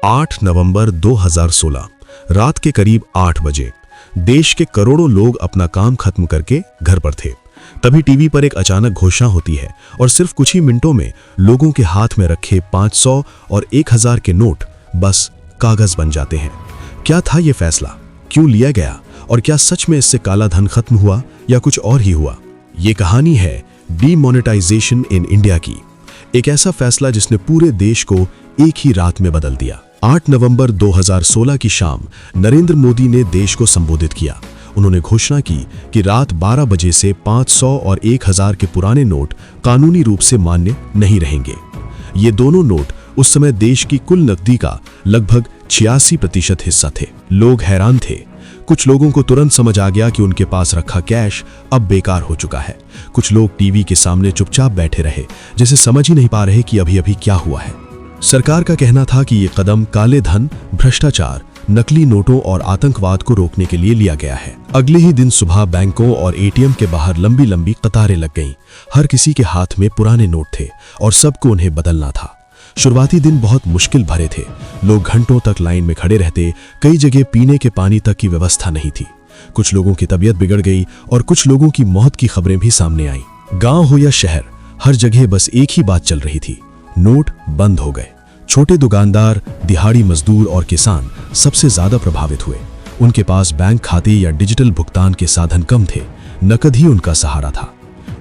8 नवंबर 2016 रात के करीब 8 बजे देश के करोड़ों लोग अपना काम खत्म करके घर पर थे। तभी टीवी पर एक अचानक घोषणा होती है और सिर्फ कुछ ही मिनटों में लोगों के हाथ में रखे 500 और 1000 के नोट बस कागज बन जाते हैं। क्या था ये फैसला, क्यों लिया गया और क्या सच में इससे काला धन खत्म हुआ या कुछ और ही हुआ? ये कहानी है डीमोनेटाइजेशन इन इंडिया की। एक ऐसा फैसला जिसने पूरे देश को एक ही रात में बदल दिया। 8 नवंबर 2016 की शाम नरेंद्र मोदी ने देश को संबोधित किया। उन्होंने घोषणा की कि रात 12 बजे से 500 और 1000 के पुराने नोट कानूनी रूप से मान्य नहीं रहेंगे। ये दोनों नोट उस समय देश की कुल नकदी का लगभग 86% हिस्सा थे। लोग हैरान थे। कुछ लोगों को तुरंत समझ आ गया कि उनके पास रखा कैश अब बेकार हो चुका है। कुछ लोग टीवी के सामने चुपचाप बैठे रहे, जैसे समझ ही नहीं पा रहे कि अभी अभी क्या हुआ है। सरकार का कहना था कि ये कदम काले धन, भ्रष्टाचार, नकली नोटों और आतंकवाद को रोकने के लिए लिया गया है। अगले ही दिन सुबह बैंकों और एटीएम के बाहर लंबी लंबी कतारें लग गईं। हर किसी के हाथ में पुराने नोट थे और सबको उन्हें बदलना था। शुरुआती दिन बहुत मुश्किल भरे थे। लोग घंटों तक लाइन में खड़े रहते। कई जगह पीने के पानी तक की व्यवस्था नहीं थी। कुछ लोगों की तबीयत बिगड़ गई और कुछ लोगों की मौत की खबरें भी सामने आईं। गांव हो या शहर, हर जगह बस एक ही बात चल रही थी, नोट बंद हो गए। छोटे दुकानदार, दिहाड़ी मजदूर और किसान सबसे ज्यादा प्रभावित हुए। उनके पास बैंक खाते या डिजिटल भुगतान के साधन कम थे। नकद ही उनका सहारा था।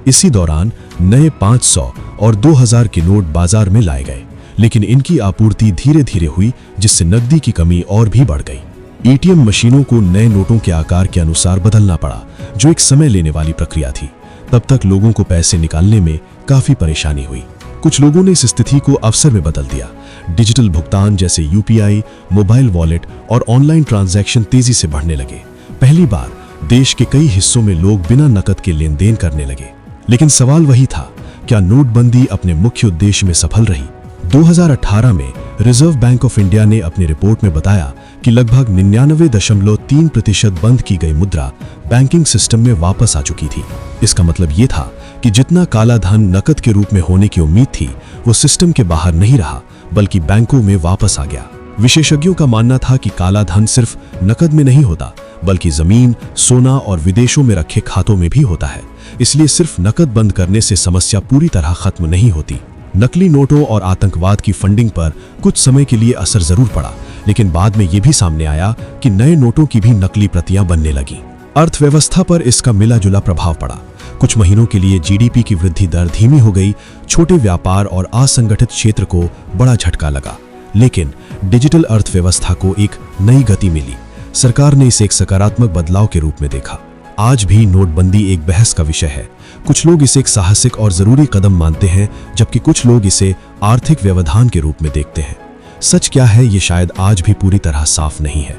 इसी दौरान नए 500 और 2000 के नोट बाजार में लाए गए, लेकिन इनकी आपूर्ति धीरे धीरे हुई, जिससे नकदी की कमी और भी बढ़ गई। एटीएम मशीनों को नए नोटों के आकार के अनुसार बदलना पड़ा, जो एक समय लेने वाली प्रक्रिया थी। तब तक लोगों को पैसे निकालने में काफी परेशानी हुई। कुछ लोगों ने इस स्थिति को अवसर में बदल दिया। डिजिटल भुगतान जैसे यूपीआई, मोबाइल वॉलेट और ऑनलाइन ट्रांजैक्शन तेजी से बढ़ने लगे। पहली बार देश के कई हिस्सों में लोग बिना नकद के लेन देन करने लगे। लेकिन सवाल वही था, क्या नोटबंदी अपने मुख्य उद्देश्य में सफल रही? 2018 में रिजर्व बैंक ऑफ इंडिया ने अपनी रिपोर्ट में बताया कि लगभग 99.3% बंद की गई मुद्रा बैंकिंग सिस्टम में वापस आ चुकी थी। इसका मतलब ये था कि जितना काला धन नकद के रूप में होने की उम्मीद थी, वो सिस्टम के बाहर नहीं रहा, बल्कि बैंकों में वापस आ गया। विशेषज्ञों का मानना था कि काला धन सिर्फ नकद में नहीं होता, बल्कि जमीन, सोना और विदेशों में रखे खातों में भी होता है। इसलिए सिर्फ नकद बंद करने से समस्या पूरी तरह खत्म नहीं होती। नकली नोटों और आतंकवाद की फंडिंग पर कुछ समय के लिए असर जरूर पड़ा, लेकिन बाद में यह भी सामने आया कि नए नोटों की भी नकली प्रतियां बनने लगी। अर्थव्यवस्था पर इसका मिला जुला प्रभाव पड़ा। कुछ महीनों के लिए जीडीपी की वृद्धि दर धीमी हो गई। छोटे व्यापार और असंगठित क्षेत्र को बड़ा झटका लगा। लेकिन डिजिटल अर्थव्यवस्था को एक नई गति मिली। सरकार ने इसे एक सकारात्मक बदलाव के रूप में देखा। आज भी नोटबंदी एक बहस का विषय है। कुछ लोग इसे एक साहसिक और जरूरी कदम मानते हैं, जबकि कुछ लोग इसे आर्थिक व्यवधान के रूप में देखते हैं। सच क्या है, ये शायद आज भी पूरी तरह साफ नहीं है।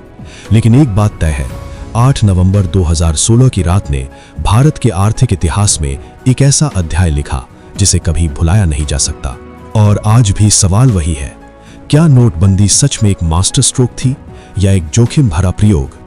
लेकिन एक बात तय है, 8 नवंबर 2016 की रात ने भारत के आर्थिक इतिहास में एक ऐसा अध्याय लिखा जिसे कभी भुलाया नहीं जा सकता। और आज भी सवाल वही है, क्या नोटबंदी सच में एक मास्टर स्ट्रोक थी या एक जोखिम भरा प्रयोग?